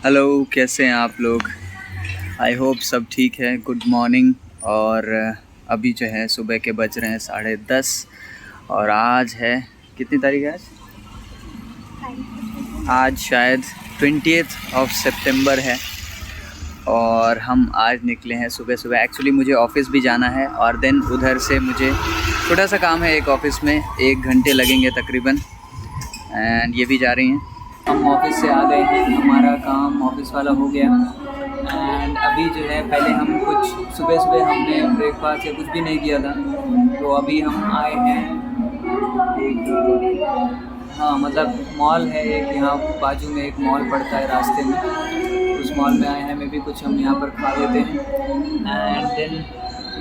Hello, कैसे हैं आप लोग। आई होप सब ठीक है। Good morning. और अभी जो है सुबह के बज रहे हैं 10:30 और आज है कितनी तारीख है आज शायद 20 सितंबर है। और हम आज निकले हैं सुबह सुबह। एक्चुअली मुझे ऑफ़िस भी जाना है और देन उधर से मुझे छोटा सा काम है एक ऑफ़िस में, 1 घंटे लगेंगे तकरीबन। एंड ये भी जा रही हैं। हम ऑफ़िस से आ गए हैं, हमारा काम ऑफ़िस वाला हो गया। एंड अभी जो है पहले हम कुछ सुबह हमने ब्रेकफास्ट या कुछ भी नहीं किया था, तो अभी हम आए हैं हाँ मतलब मॉल है एक, यहाँ बाजू में एक मॉल पड़ता है रास्ते में, उस मॉल में आए हैं। मैं भी कुछ हम यहाँ पर खा लेते हैं एंड देन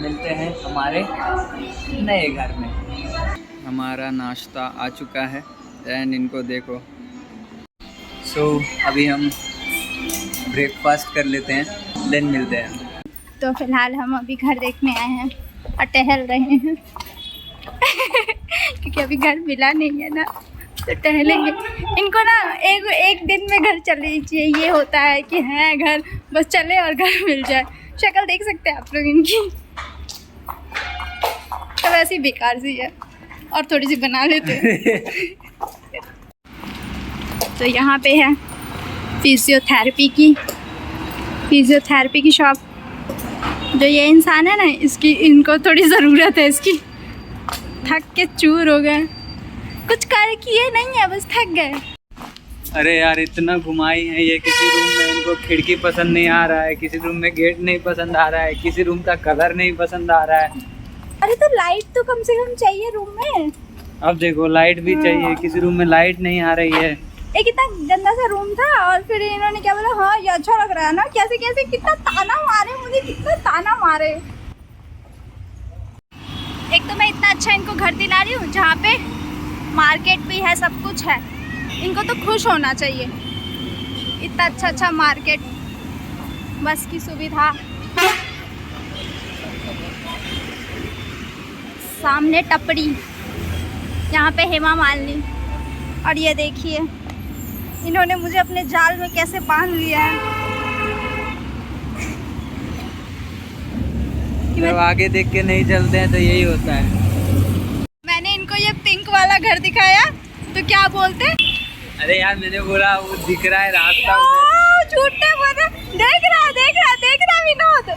मिलते हैं हमारे नए घर में। हमारा नाश्ता आ चुका है एंड इनको देखो। अभी हम ब्रेकफास्ट कर लेते हैं, देन मिलते हैं। तो फिलहाल हम अभी घर देखने आए हैं और टहल रहे हैं क्योंकि अभी घर मिला नहीं है ना, तो टहलेंगे। इनको ना एक दिन में घर चलनी चाहिए, ये होता है कि है घर बस चले और घर मिल जाए। शक्ल देख सकते हैं आप लोग इनकी, तो वैसे ही बेकार सी है और थोड़ी सी बना लेते हैं तो यहाँ पे है फिजियोथेरेपी की शॉप। जो ये इंसान है ना, इनको थोड़ी ज़रूरत है इसकी। थक के चूर हो गए, कुछ कर किए नहीं है, बस थक गए। अरे यार इतना घुमाई है ये, किसी रूम में इनको खिड़की पसंद नहीं आ रहा है, किसी रूम में गेट नहीं पसंद आ रहा है, किसी रूम का कलर नहीं पसंद आ रहा है। अरे तो लाइट तो कम से कम चाहिए रूम में। अब देखो लाइट भी चाहिए, किसी रूम में लाइट नहीं आ रही है। एक इतना गंदा सा रूम था और फिर इन्होंने क्या बोला, हाँ ये अच्छा लग रहा है ना, कैसे कैसे कितना ताना मारे मुझे, कितना ताना मारे। एक तो मैं इतना अच्छा इनको घर दिला रही हूँ जहाँ पे मार्केट भी है, सब कुछ है। इनको तो खुश होना चाहिए, इतना अच्छा मार्केट, बस की सुविधा, सामने टपरी, यहाँ पे हेमा मालिनी। और ये देखिए इन्होंने मुझे अपने जाल में कैसे बांध लिया है। जब आगे देख के नहीं चलते हैं तो यही होता है। मैंने इनको ये पिंक वाला घर दिखाया तो क्या बोलते, अरे यार मैंने बोला वो दिख रहा है रास्ता। झूठे बोले, देख रहा विनोद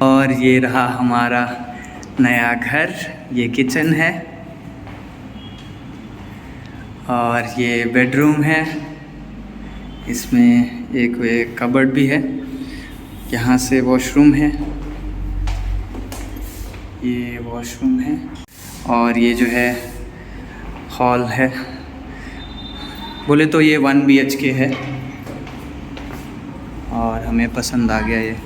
और ये रहा हमारा नया घर, ये किचन है और ये बेडरूम है। इसमें एक कबर्ड भी है, यहाँ से वॉशरूम है, ये वॉशरूम है और ये जो है हॉल है। बोले तो ये 1 BHK है और हमें पसंद आ गया ये।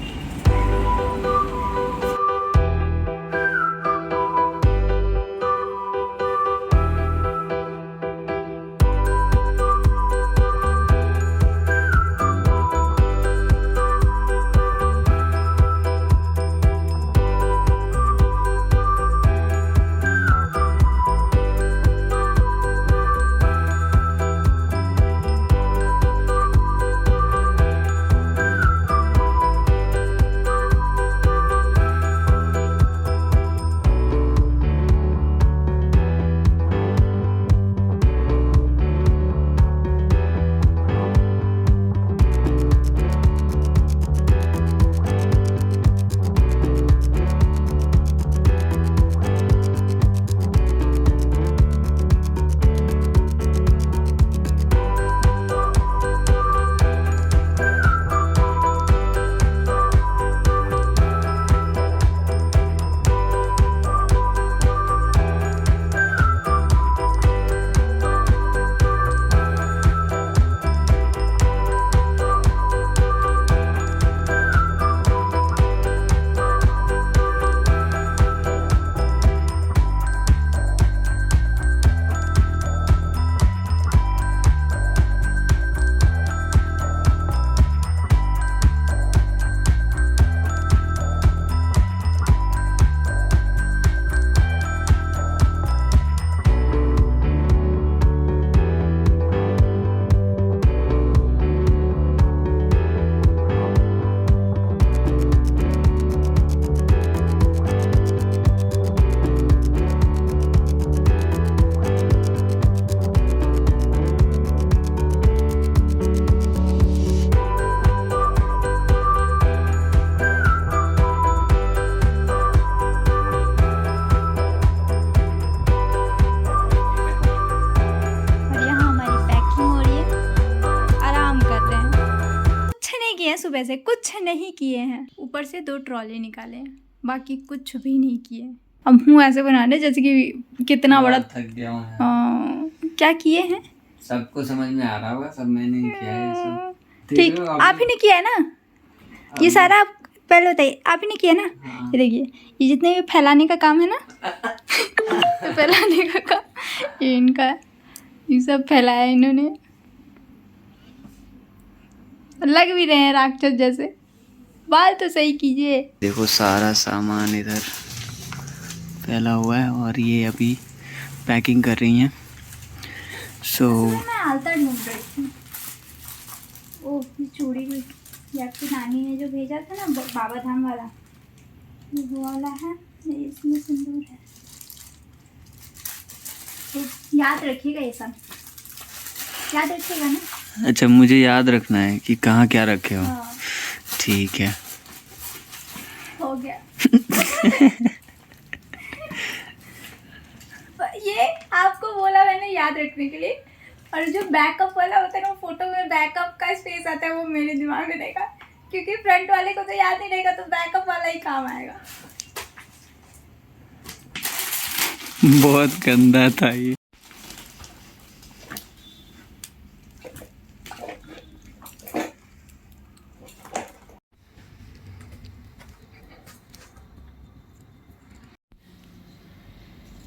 वैसे कुछ नहीं किए हैं। ऊपर से 2 ट्रॉली निकाले हैं, बाकी कुछ भी नहीं किए। अब मुँह ऐसे बनाने जैसे कि कितना बड़ा थक गया हूँ यार। क्या किए हैं सबको समझ में आ रहा होगा, सब मैंने ही किया है ये सब। ठीक, आप ही ने किया है ना ये सारा? आप पहले बताइए, आप ही ने किया ना? हाँ। ये देखिए, ये जितने भी फैलाने का काम है ना तो फैलाने का काम ये इनका है। ये सब फैलाया इन्होंने, लग भी रहे हैं राक्षस जैसे। बाल तो सही कीजिए। देखो सारा सामान इधर फैला हुआ है और ये अभी पैकिंग कर रही हैं। सो मैं आलता ढूंढ रही थी। ओह, ये चूड़ी भी ये आपकी नानी ने जो भेजा था ना बाबा धाम वाला, ये वो वाला है, इसमें सिंदूर है। तो याद रखिएगा, ये सब याद रखिएगा ना। अच्छा, मुझे याद रखना है कि कहाँ क्या रखे हो। हाँ। ठीक है, हो गया। ये आपको बोला मैंने याद रखने के लिए, और जो बैकअप वाला होता है ना, फोटो में बैकअप का स्पेस आता है, वो मेरे दिमाग में रहेगा, क्योंकि फ्रंट वाले को तो याद नहीं रहेगा, तो बैकअप वाला ही काम आएगा। बहुत गंदा था ये।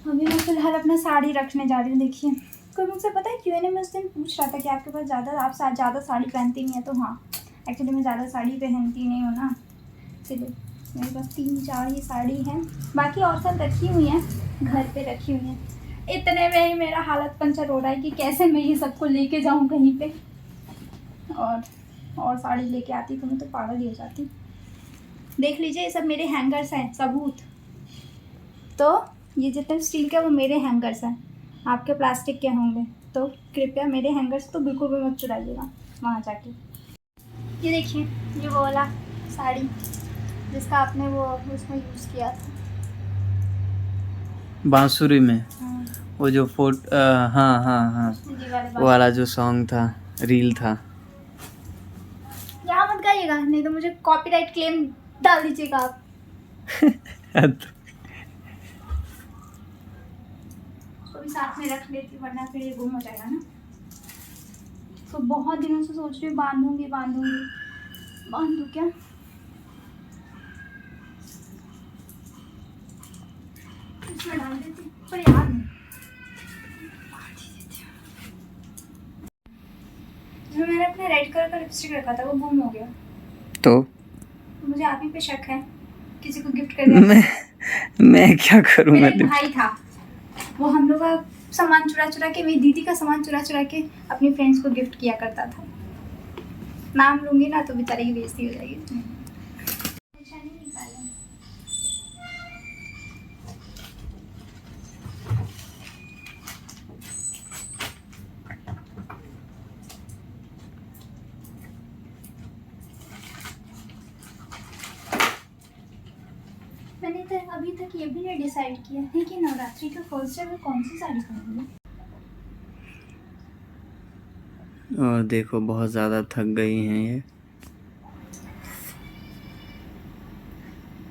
अभी मैं फिलहाल अपना साड़ी रखने जा रही हूँ। देखिए, कोई मुझसे पता है Q&A में उस दिन पूछ रहा था कि आपके पास आप ज़्यादा साड़ी पहनती नहीं है। तो हाँ, एक्चुअली मैं ज़्यादा साड़ी पहनती नहीं हूँ ना, इसलिए मेरे पास 3-4 ही साड़ी हैं, बाकी और सब रखी हुई हैं, घर पे रखी हुई हैं। इतने में ही मेरा हालत पंचर हो रहा है कि कैसे मैं ये सबको लेके जाऊँ कहीं पे, और साड़ी लेके आती तो मैं तो पागल ही हो जाती। देख लीजिए, ये सब मेरे हैंगर्स हैं, सबूत। तो ये जितने स्टील के वो मेरे हैंगर्स हैं, आपके प्लास्टिक के होंगे, तो कृपया मेरे हैंगर्स तो बिल्कुल भी मत चुराइएगा वहाँ जाके। ये देखिए, ये वो वाला साड़ी जिसका आपने वो उसमें यूज़ किया था बांसुरी में। हाँ। वो जो हाँ वो वाला जो सॉन्ग था, रील था। यहाँ मत गाइएगा, नहीं तो मुझे कॉपीराइट क्लेम डाल दीजिएगा आप। तो भी साथ में रख लेती, वरना फिर ये गुम हो जाएगा ना। तो बहुत दिनों से सोच रही हूँ बांधूंगी, बांधूं क्या? इसमें डाल देती, पर याद नहीं। जो मैंने अपने रेड कलर का लिपस्टिक रखा था, वो गुम हो गया। तो मुझे आप ही पे शक है, किसी को गिफ्ट कर दिया। मैं क्या करूँगा? मेरा भाई था, वो हम लोग का सामान चुरा के, मेरी दीदी का सामान चुरा के अपनी फ्रेंड्स को गिफ्ट किया करता था। नाम लूंगी ना तो बेचारे की बेइज्जती हो जाएगी। मैंने तो अभी तक ये भी नहीं डिसाइड किया है कि नवरात्रि का फर्स्ट डे में कौन सी साड़ी पहनूंगी। और देखो, बहुत ज़्यादा थक गई हैं ये।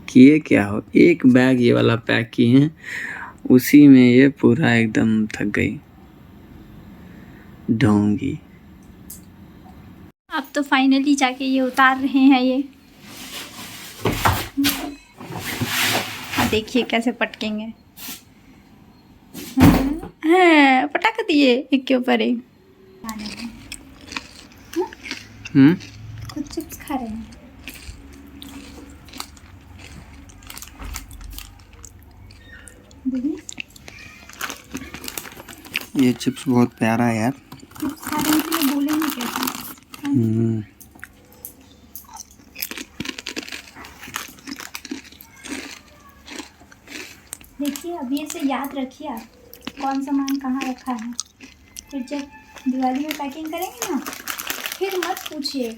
किए क्या हो, एक बैग ये वाला पैक किए हैं, उसी में ये पूरा एकदम थक गई ढोंगी। अब तो फाइनली जाके ये उतार रहे हैं ये। देखिए कैसे पटकेंगे। पटक दिए एक के ऊपर एक। कुछ चिप्स खा रहे हैं। ये चिप्स बहुत प्यारा है यार। चिप्स खा रहे हैं तो ये बोलेंगे कैसे? देखिए, अभी इसे याद रखिए आप, कौन सामान कहाँ रखा है। फिर जब दिवाली में पैकिंग करेंगे ना, फिर मत पूछिए,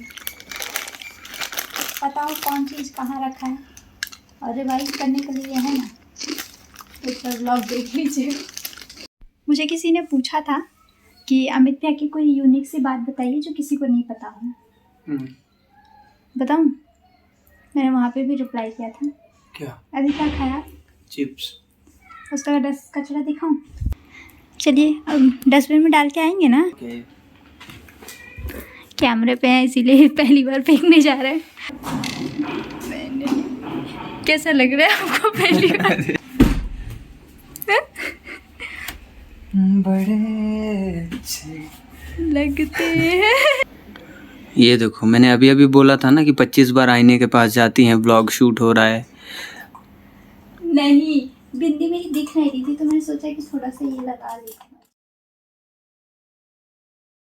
पता हो कौन चीज़ कहाँ रखा है। और रिवाइज करने के लिए है ना, तो व्लॉग देख लीजिए। मुझे किसी ने पूछा था कि अमित भैया की कोई यूनिक सी बात बताइए जो किसी को नहीं पता हो। बताऊँ, मैंने वहाँ पे भी रिप्लाई किया था। क्या? अभी क्या खाया? चिप्स। उसका कचरा दिखाऊं? चलिए अब डस्टबिन में डाल के आएंगे ना। okay. कैमरे पे है इसीलिए पहली बार फेंकने जा रहे हैं। कैसा लग रहा है आपको पहली बार? बड़े अच्छे लगते हैं। ये देखो, मैंने अभी अभी बोला था ना कि 25 बार आईने के पास जाती हैं, ब्लॉग शूट हो रहा है। नहीं, बिंदी मेरी दिख नहीं रही थी तो मैंने सोचा कि थोड़ा सा ये लगा ली।